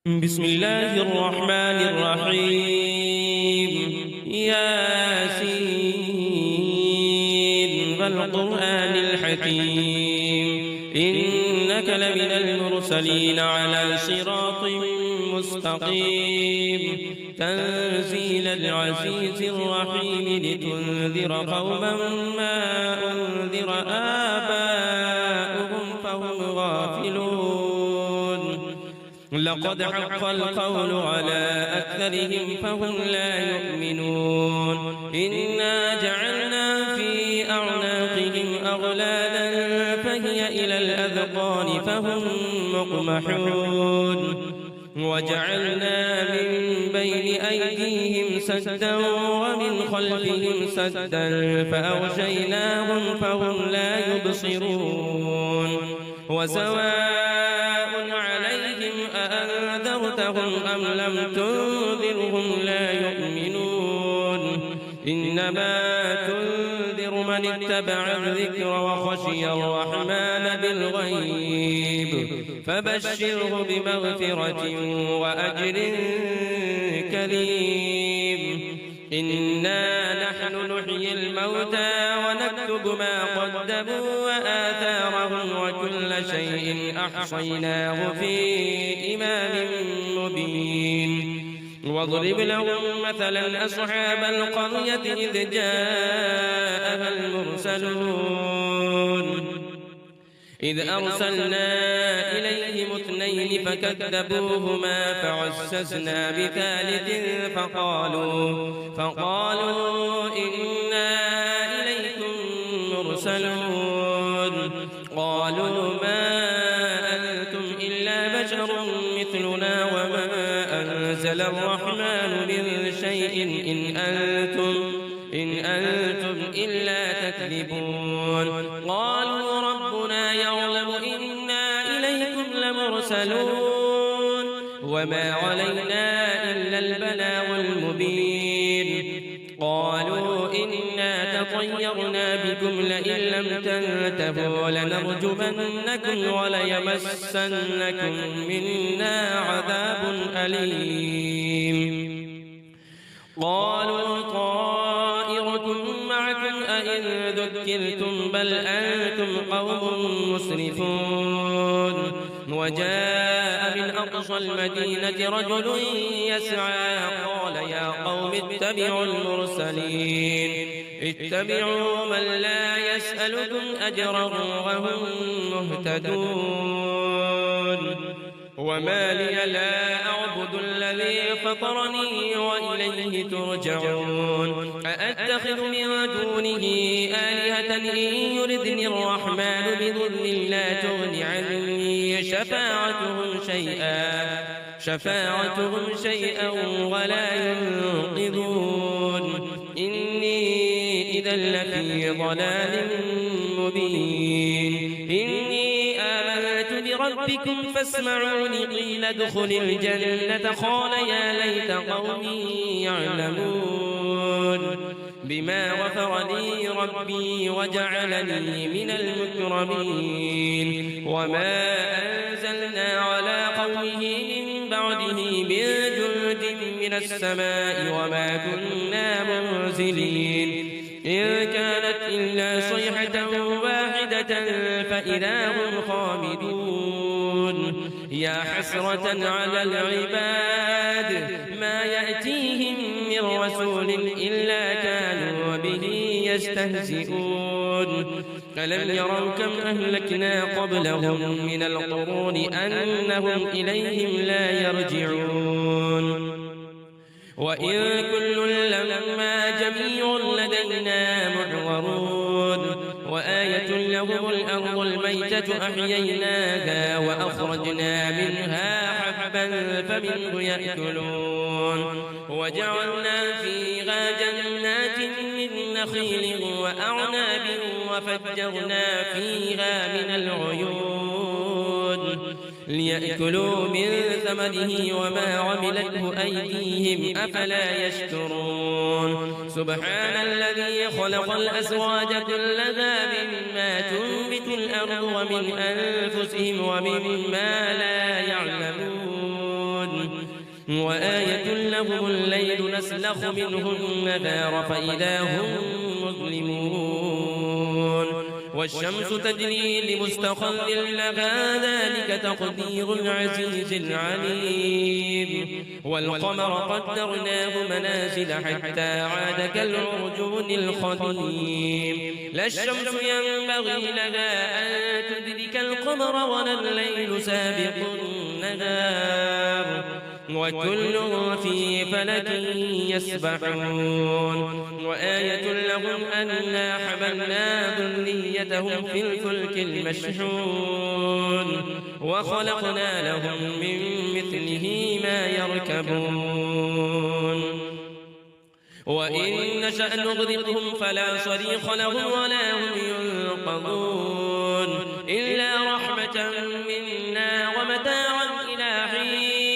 بسم الله الرحمن الرحيم ياسين والقرآن الحكيم إنك لمن المرسلين على صراط مستقيم تنزيل العزيز الرحيم لتنذر قوما ما أنذر آباؤهم فهم غافلون لقد حق القول على أكثرهم فهم لا يؤمنون إنا جعلنا في أعناقهم أغلالا فهي إلى الأذقان فهم مقمحون وجعلنا من بين أيديهم سدا ومن خلفهم سدا فأغشيناهم فهم لا يبصرون وسواء عليهم أأنذرتهم أم لم تنذرهم لا يؤمنون إنما تنذر من اتبع الذكر وخشي الرحمن بالغيب فبشره بمغفرة وأجر كريم إنا نحن نحيي الموتى ونكتب ما قدموا وآثارهم وكل شيء أحصيناه في إمام مبين واضرب لهم مثلا أصحاب القرية إذ جاءها المرسلون إذ أرسلنا إليهم اثنين فكذبوهما فعززنا بثالث فقالوا إنا إليكم مرسلون قالوا ما أنتم إلا بشر مثلنا وما أنزل الرحمن من شيء إن أنتم إلا تكذبون قالوا ربنا يعلم إنا إليكم لمرسلون وما علينا إلا البلاغ المبين قالوا إنا تطيرنا بكم لئن لم تنتهوا لنرجمنكم وليمسنكم منا عذاب أليم قالوا طائركم معكم أئن ذكرتم بل أنتم قوم مسرفون وجاء من أقصى المدينة رجل يسعى قال يا قوم اتبعوا المرسلين اتبعوا من لا يسألكم أجرا وهم مهتدون وما لي لا أعبد الذي فطرني وإليه ترجعون أأتخذ من دونه آلهة إن يردني الرحمن بضر لا تغن عني شفاعتهم شيئا ولا ينقذون إني إذا لفي ضلال مبين إني آمنت بربكم فاسمعوني قيل ادخل الجنة قال يا ليت قومي يعلمون بما غفر لي ربي وجعلني من المكرمين وما أنزلنا على قومه من بعده من جند من السماء وما كنا منزلين إن كانت إلا صيحة واحدة فإذا هم خامدون يا حسرة على العباد ما يأتيهم من رسول إلا كانوا به يستهزئون ألم يروا كم أهلكنا قبلهم من القرون أنهم إليهم لا يرجعون وإن كل لما جميع لدينا محضرون وآية لهم الأرض الميتة أحييناها وأخرجنا منها حبا فمنه يأكلون وجعلنا فيها جنات من نخيل وأعناب وفجرنا فيها من العيون ليأكلوا من ثمره وما عملته أيديهم أفلا يشكرون سبحان الذي خلق الأزواج كلها مما تنبت الأرض ومن أنفسهم ومما لا يعلمون وآية لهم الليل نسلخ منه النهار فإذا هم مظلمون والشمس تجري لمستقر لها ذلك تقدير العزيز العليم والقمر قدرناه منازل حتى عاد كالعرجون القديم لا الشمس ينبغي لها أن تدرك القمر ولا الليل سابق النهار وكل في فلك يسبحون وآية لهم أنا حملنا ذريتهم في الفلك المشحون وخلقنا لهم من مثله ما يركبون وإن نشأ نغرقهم فلا صريخ لهم ولا هم ينقذون إلا رحمة منا ومتاعا إلى حين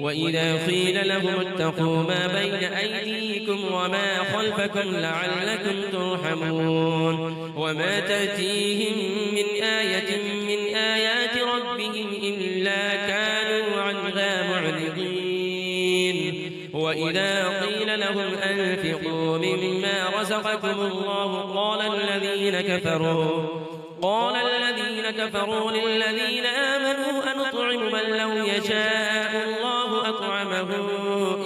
وإذا قيل لهم اتقوا ما بين أيديكم وما خلفكم لعلكم ترحمون وما تأتيهم من آية من آيات ربهم إلا كانوا عنها معرضين وإذا قيل لهم أنفقوا مما رزقكم الله قال الذين كفروا للذين آمنوا أنطعم من لو يشاء الله أطعمه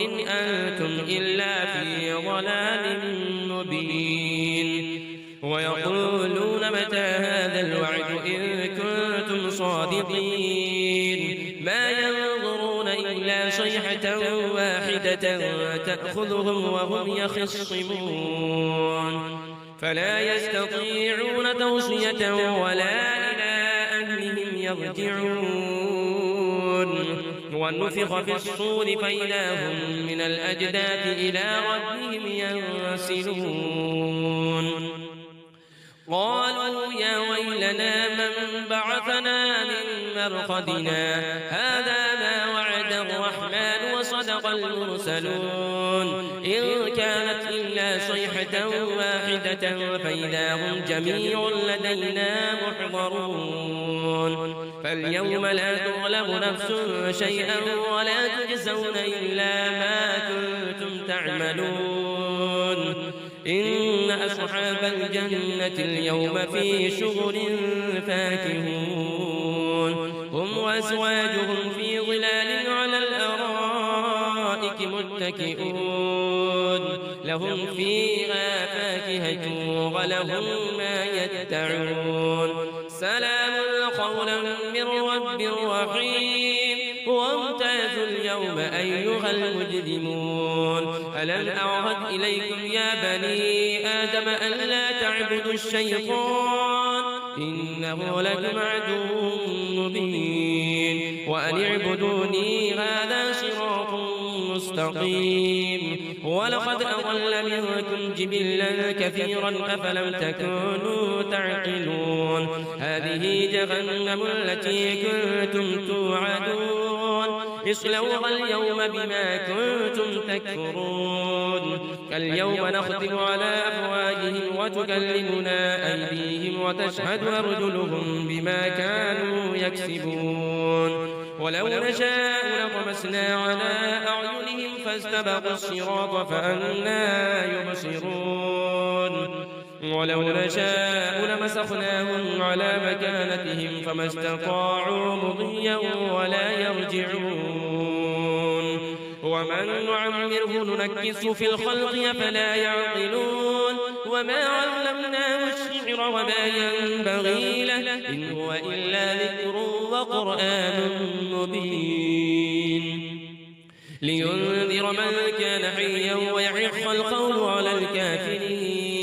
إن أنتم إلا في ضلال مبين ويقولون متى هذا الوعد إن كنتم صادقين ما ينظرون إلا صيحة واحدة تأخذهم وهم يخصمون فلا يستطيعون توصية ولا إلى أهلهم يرجعون ونفخ في الصور فإذا هم من الأجداث إلى ربهم ينسلون قالوا يا ويلنا من بعثنا من مرقدنا هذا ما وعد الرحمن وصدق المرسلون إن كانت إلا صيحة واحدة فإذا هم جميع لدينا محضرون فاليوم لا تظلم نفس شيئا ولا تجزون إلا ما كنتم تعملون إن أصحاب الجنة اليوم في شغل فاكهون هم وأزواجهم في ظلال على الأرائك متكئون لهم فيها فاكهة ولهم ما يدعون سلام قولا من رب رحيم وامتازوا اليوم أيها المجرمون ألم أعهد إليكم يا بني آدم أن لا تعبدوا الشيطان إنه لكم عدو مبين وأن اعبدوني هذا صراط مستقيم ولقد أضل منكم جبلا كثيرا أفلم تكونوا تعقلون هذه جهنم التي كنتم توعدون اصلوها اليوم بما كنتم تكفرون اليوم نختم على أفواههم وتكلمنا أيديهم وتشهد أرجلهم بما كانوا يكسبون ولو نشاء لطمسنا على أعينهم فاستبقوا الصراط فأنى يبصرون ولو نشاء لمسخناهم على مكانتهم فما استطاعوا مضيا ولا يرجعون ومن نعمره ننكسه في الخلق أفلا يعقلون وما علمناه الشعر وما ينبغي له إن هو إلا ذكر وقرآن مبين لينذر من كان حيا ويحق القول على الكافرين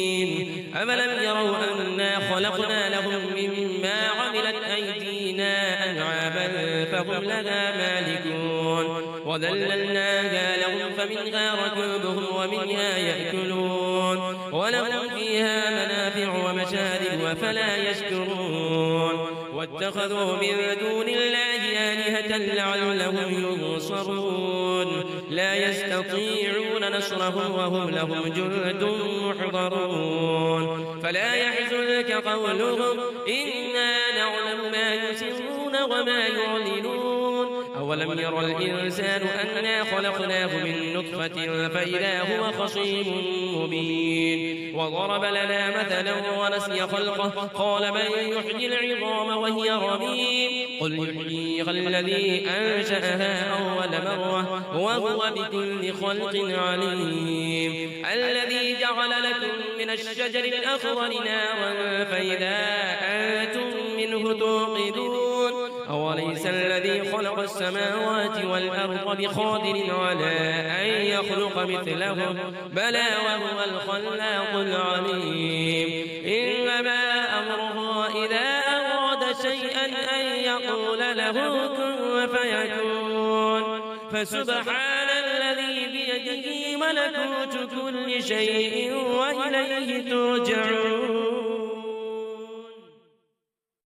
أفلم يروا أنا خلقنا لهم مما عملت أيدينا أنعاما فهم لها مالكون وذللناها لهم فمنها ركوبهم ومنها يأكلون ولهم فيها منافع ومشارب وفلا يشكرون واتخذوا من دون الله آلهة لعلهم ينصرون لا يستطيعون نصرهم وهم لهم جند محضرون فلا يحزنك قولهم إنا نعلم ما يسرون وما يعلنون أولم ير الإنسان أنا خلقناه من نطفة فإذا هو خصيم مبين وضرب لنا مثلا ونسي خلقه قال من يحيي العظام وهي رميم قل يحييها الذي أنشأها أول مرة وهو بكل خلق عليم الذي جعل لكم من الشجر الأخضر نارا فإذا أنتم منه توقدون أوليس الذي خلق السماوات والأرض بقادر على أن يخلق مثلهم بلى وهو الخلاق العليم إنما أمره إذا أراد شيئا أن يقول له كن فيكون فسبحان الذي بيده ملكوت كل شيء وإليه ترجعون.